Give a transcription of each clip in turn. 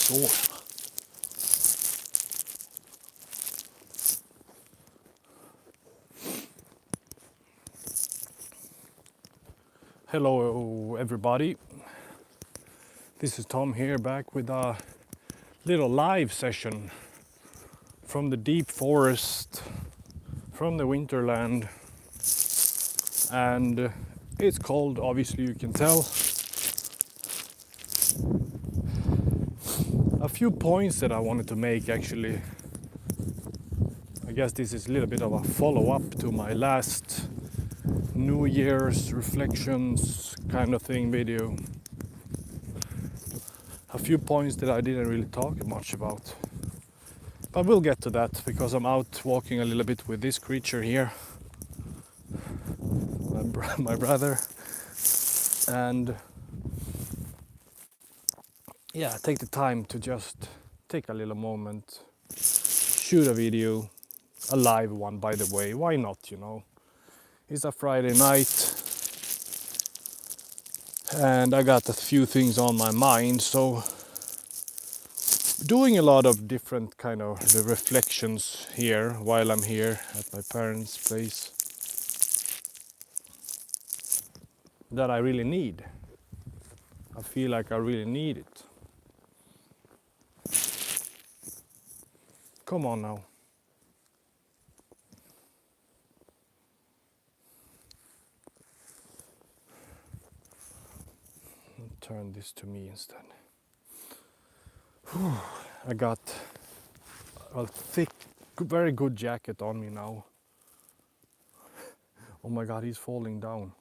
door. Hello everybody, this is Tom here, back with a little live session from the deep forest, from the winterland, and it's cold, obviously you can tell. A few points that I wanted to make, actually. I guess this is a little bit of a follow-up to my last New Year's reflections kind of thing video. A few points that I didn't really talk much about, but we'll get to that because I'm out walking a little bit with this creature here, my brother, and yeah, take the time to just take a little moment, shoot a video, a live one, by the way. Why not, you know? It's a Friday night and I got a few things on my mind, so doing a lot of different kind of the reflections here while I'm here at my parents' place that I really need. I feel like I really need it. Come on now. Turn this to me instead. Whew. I got a thick, very good jacket on me now. Oh my god, he's falling down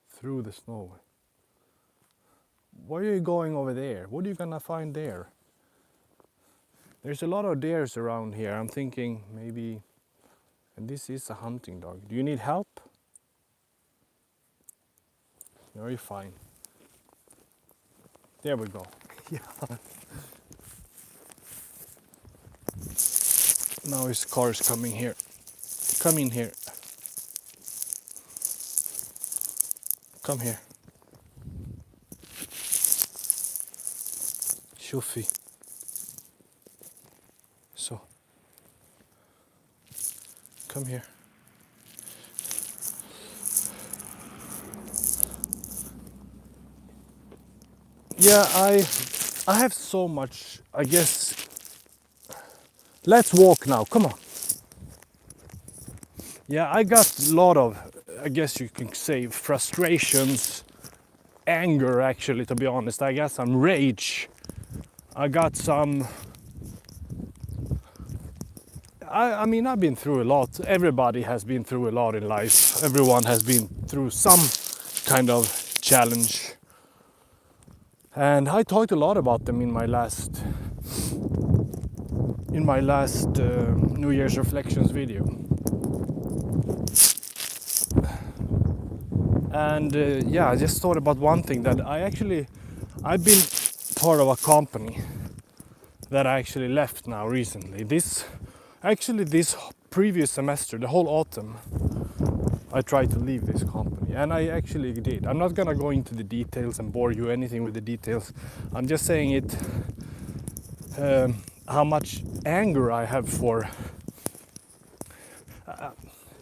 through the snow. Why are you going over there? What are you gonna find there? There's a lot of deers around here. I'm thinking maybe, and this is a hunting dog. Do you need help? No, you're fine. There we go. Yeah. Now his car is coming here. Come in here. Come here. Shufi. So. Come here. Yeah, I have so much, I guess. Let's walk now, come on. Yeah, I got a lot of, I guess you can say, frustrations, anger actually, to be honest. I got some rage. I got some, I mean, I've been through a lot. Everybody has been through a lot in life. Everyone has been through some kind of challenge. And I talked a lot about them in my last New Year's reflections video. And yeah, I just thought about one thing, that I've been part of a company that I actually left now recently. This previous semester, the whole autumn, I tried to leave this company, and I actually did. I'm not gonna go into the details and bore you anything with the details. I'm just saying it, how much anger I have for.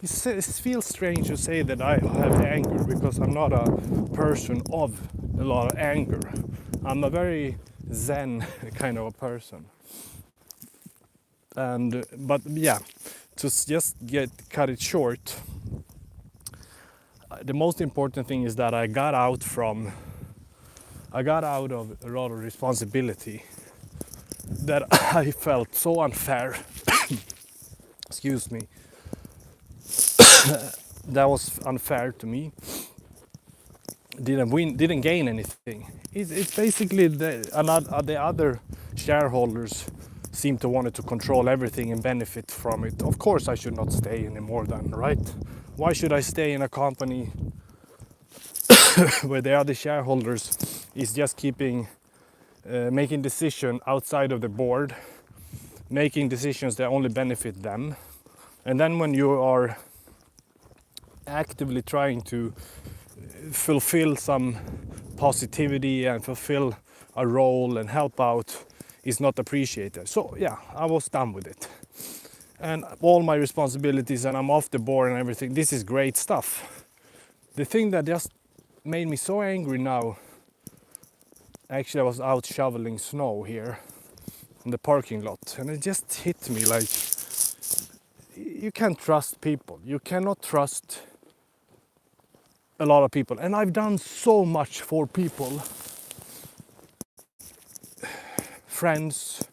It feels strange to say that I have anger, because I'm not a person of a lot of anger. I'm a very zen kind of a person. And but yeah, to just cut it short, the most important thing is that I got out of a lot of responsibility that I felt so unfair. Excuse me. That was unfair to me. Didn't gain anything. It's basically the other shareholders seem to want to control everything and benefit from it. Of course I should not stay anymore then, right? Why should I stay in a company where the other shareholders is just making decisions outside of the board, making decisions that only benefit them, and then when you are actively trying to fulfill some positivity and fulfill a role and help out, is not appreciated. So yeah, I was done with it. And all my responsibilities, and I'm off the board and everything. This is great stuff. The thing that just made me so angry now, actually I was out shoveling snow here in the parking lot, and it just hit me like, you can't trust people. You cannot trust a lot of people. And I've done so much for people, friends,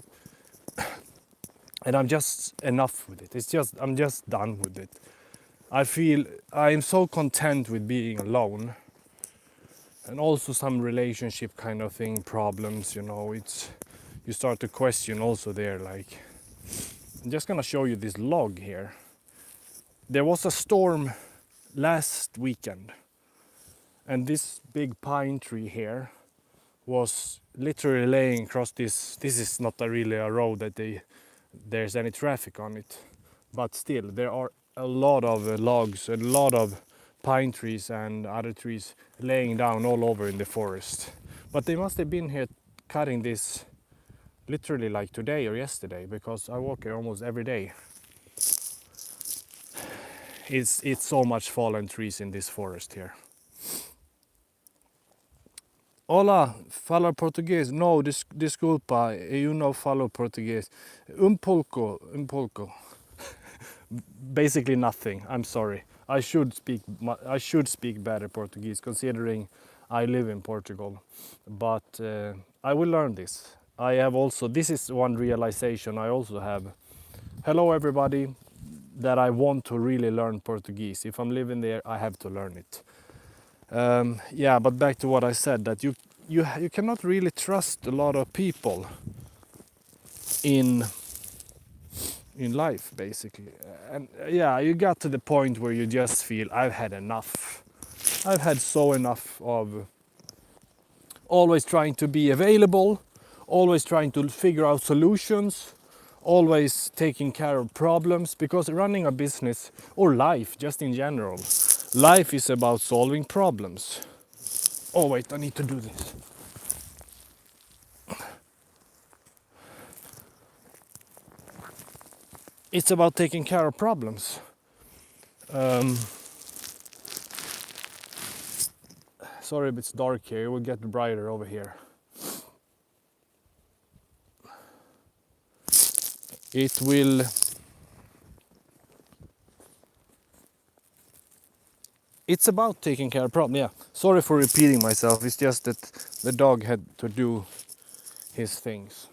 and I'm just enough with it. It's just, I'm just done with it. I feel I am so content with being alone. And also some relationship kind of thing, problems, you know, it's, you start to question also there, like, I'm just gonna show you this log here. There was a storm last weekend, and this big pine tree here was literally laying across this. This is not really a road that there's any traffic on it, but still there are a lot of logs, a lot of pine trees and other trees laying down all over in the forest. But they must have been here cutting this literally like today or yesterday, because I walk here almost every day. It's so much fallen trees in this forest here. Olá, fala português? No, desculpa, eu não falo português. Pouco. Basically nothing. I'm sorry. I should speak better Portuguese, considering I live in Portugal. But I will learn this. I have also, this is one realization I also have. Hello everybody, that I want to really learn Portuguese. If I'm living there, I have to learn it. Yeah, but back to what I said, that you cannot really trust a lot of people in life, basically. And yeah, you got to the point where you just feel, I've had enough. I've had so enough of always trying to be available, always trying to figure out solutions, always taking care of problems, because running a business, or life just in general, life is about solving problems. Oh wait, I need to do this. It's about taking care of problems. Sorry if it's dark here, it will get brighter over here. It will... It's about taking care of problems, yeah. Sorry for repeating myself, it's just that the dog had to do his things.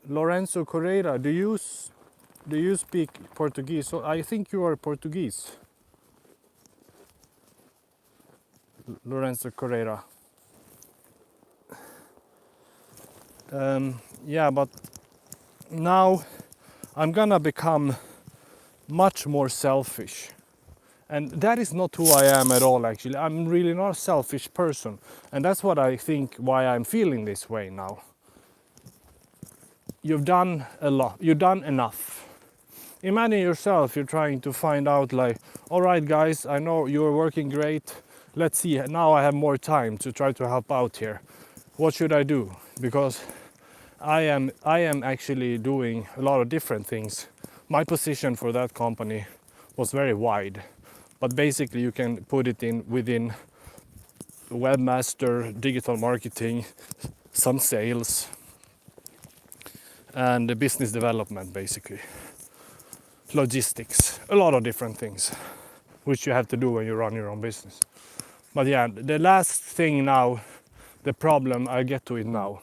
Lorenzo Correira, do you speak Portuguese? So I think you are Portuguese. Lorenzo Correira. Yeah, but now I'm gonna become much more selfish. And that is not who I am at all, actually. I'm really not a selfish person. And that's what I think why I'm feeling this way now. You've done a lot. You've done enough. Imagine yourself, you're trying to find out, like, all right, guys, I know you're working great. Let's see, now I have more time to try to help out here. What should I do? Because I am actually doing a lot of different things. My position for that company was very wide, but basically you can put it in within webmaster, digital marketing, some sales, and business development, basically. Logistics, a lot of different things, which you have to do when you run your own business. But yeah, the last thing now, the problem, I get to it now,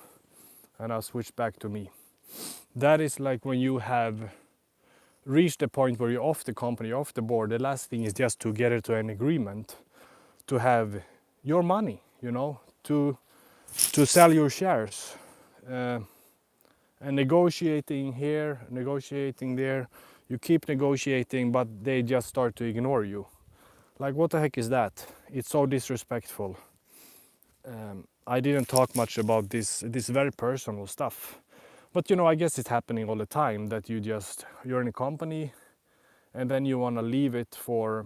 and I'll switch back to me. That is like when you have reached the point where you're off the company, off the board, the last thing is just to get it to an agreement, to have your money, you know, to sell your shares. And negotiating here, negotiating there, you keep negotiating, but they just start to ignore you. Like, what the heck is that? It's so disrespectful. I didn't talk much about this very personal stuff. But you know, I guess it's happening all the time, that you're in a company and then you want to leave it for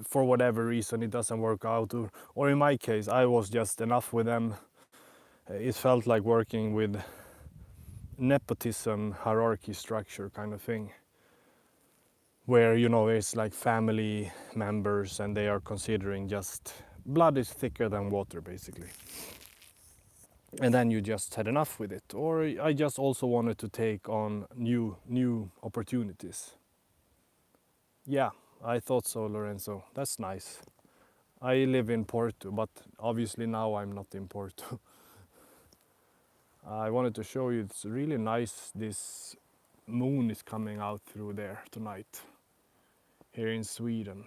for whatever reason it doesn't work out, or in my case I was just enough with them. It felt like working with nepotism hierarchy structure kind of thing, where it's like family members and they are considering just blood is thicker than water basically, and then you just had enough with it. Or I just also wanted to take on new opportunities. Yeah, I thought so, Lorenzo. That's nice. I live in Porto, but obviously now I'm not in Porto. I wanted to show you, it's really nice. This moon is coming out through there tonight, here in Sweden.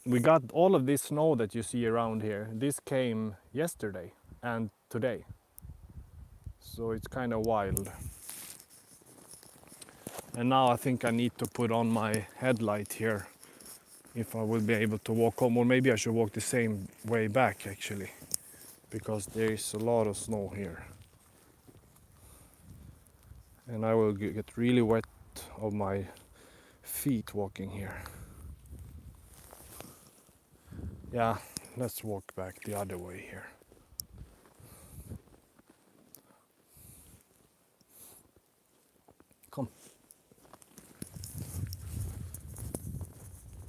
We got all of this snow that you see around here. This came yesterday and today. So it's kind of wild. And now I think I need to put on my headlight here if I will be able to walk home. Or maybe I should walk the same way back actually, because there is a lot of snow here. And I will get really wet of my feet walking here. Yeah, let's walk back the other way here. Come.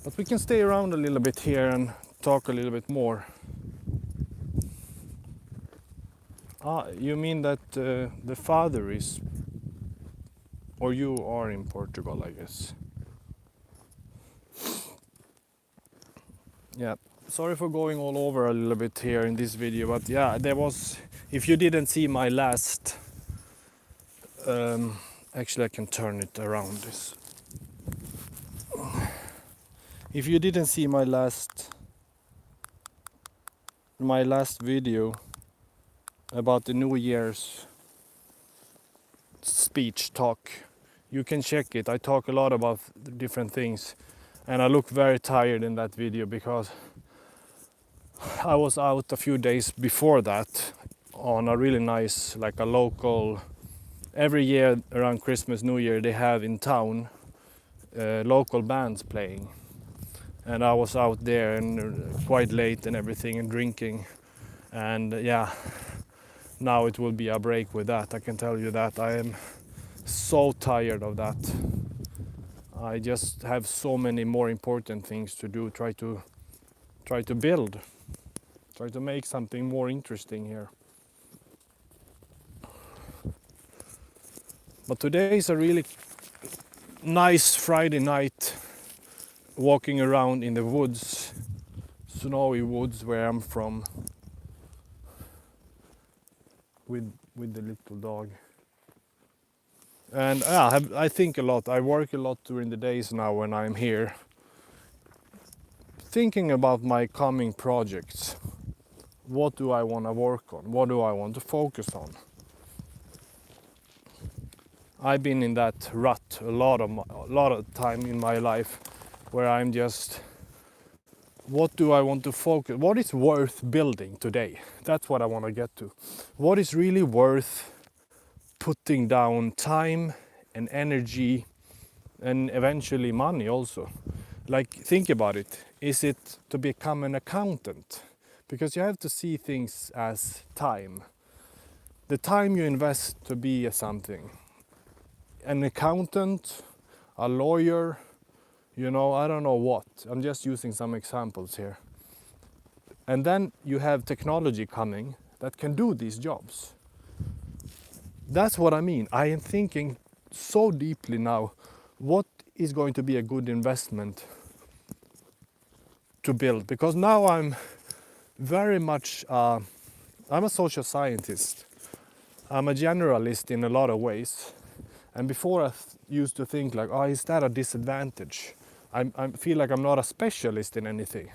But we can stay around a little bit here and talk a little bit more. Ah, you mean that the father is, or you are in Portugal, I guess. Yeah, sorry for going all over a little bit here in this video, but yeah, there was, if you didn't see my last, actually I can turn it around this. If you didn't see my last video about the New Year's speech talk, you can check it. I talk a lot about different things, and I look very tired in that video because I was out a few days before that on a really nice, like a local, every year around Christmas, New Year, they have in town local bands playing. And I was out there and quite late and everything and drinking. And yeah, now it will be a break with that. I can tell you that. I am so tired of that. I just have so many more important things to do. Try to build. Try to make something more interesting here. But today is a really nice Friday night, walking around in the woods, snowy woods where I'm from, with the little dog. And I think a lot. I work a lot during the days now when I'm here, thinking about my coming projects. What do I want to work on? What do I want to focus on? I've been in that rut a lot of time in my life, where I'm just, what do I want to focus? What is worth building today? That's what I want to get to. What is really worth putting down time and energy and eventually money also? Like, think about it. Is it to become an accountant? Because you have to see things as time. The time you invest to be something. An accountant, a lawyer, I don't know what. I'm just using some examples here. And then you have technology coming that can do these jobs. That's what I mean. I am thinking so deeply now, what is going to be a good investment to build? Because now I'm very much, I'm a social scientist. I'm a generalist in a lot of ways. And before I used to think like, oh, is that a disadvantage? I feel like I'm not a specialist in anything.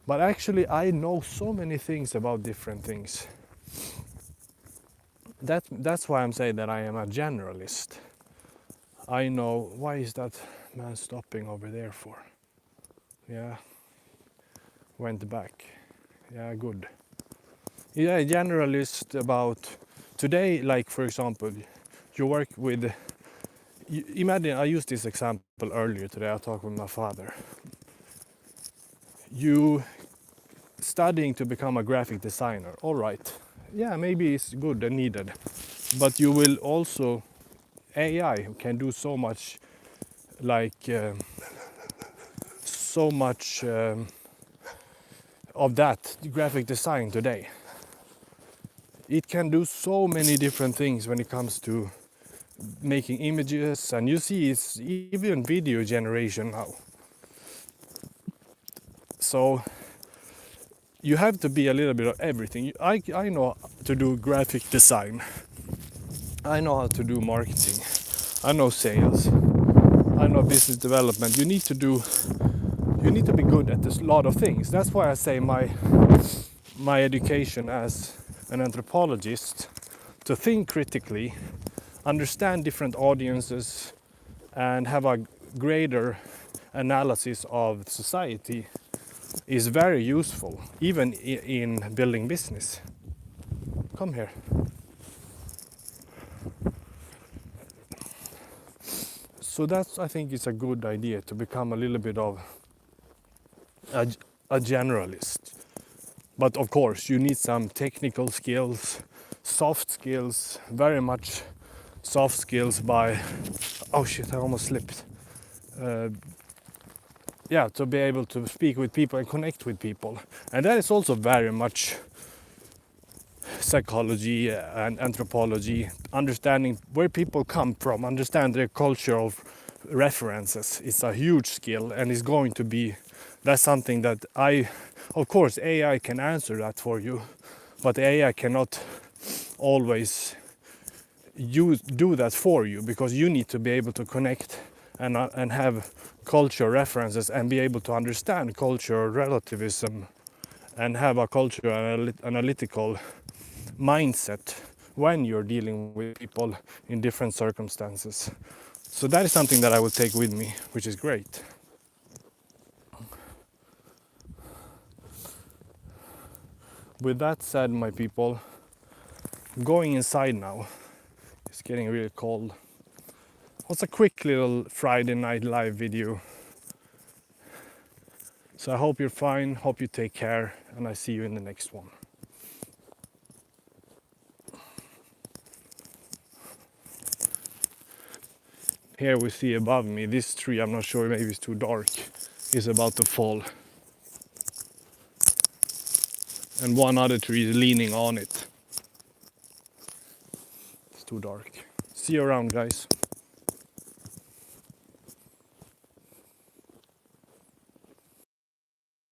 But actually I know so many things about different things. That's why I'm saying that I am a generalist. I know, why is that man stopping over there for? Yeah, went back. Yeah, good. Yeah, a generalist about today, like for example, you work with, imagine, I used this example earlier today, I talked with my father. you studying to become a graphic designer, all right, yeah, maybe it's good and needed, but you will also, AI can do so much, like so much of that graphic design today. It can do so many different things when it comes to making images, and you see it's even video generation now. So you have to be a little bit of everything. I know to do graphic design, I know how to do marketing, I know sales, I know business development. You need to be good at a lot of things. That's why I say my education as an anthropologist, to think critically, understand different audiences, and have a greater analysis of society is very useful, even in building business. Come here. So that's, I think, it's a good idea to become a little bit of a generalist. But of course, you need some technical skills, soft skills, very much soft skills by, oh shit, I almost slipped. Yeah, to be able to speak with people and connect with people. And that is also very much psychology and anthropology, understanding where people come from, understand their cultural references. It's a huge skill, and it's going to be, that's something that of course AI can answer that for you, but AI cannot always do that for you, because you need to be able to connect and have culture references and be able to understand cultural relativism and have a cultural analytical mindset when you're dealing with people in different circumstances. So that is something that I will take with me, which is great. With that said, my people, going inside now. It's getting really cold. It was a quick little Friday night live video. So I hope you're fine, hope you take care, and I see you in the next one. Here we see above me, this tree, I'm not sure, maybe it's too dark, is about to fall. And one other tree is leaning on it. It's too dark. See you around, guys.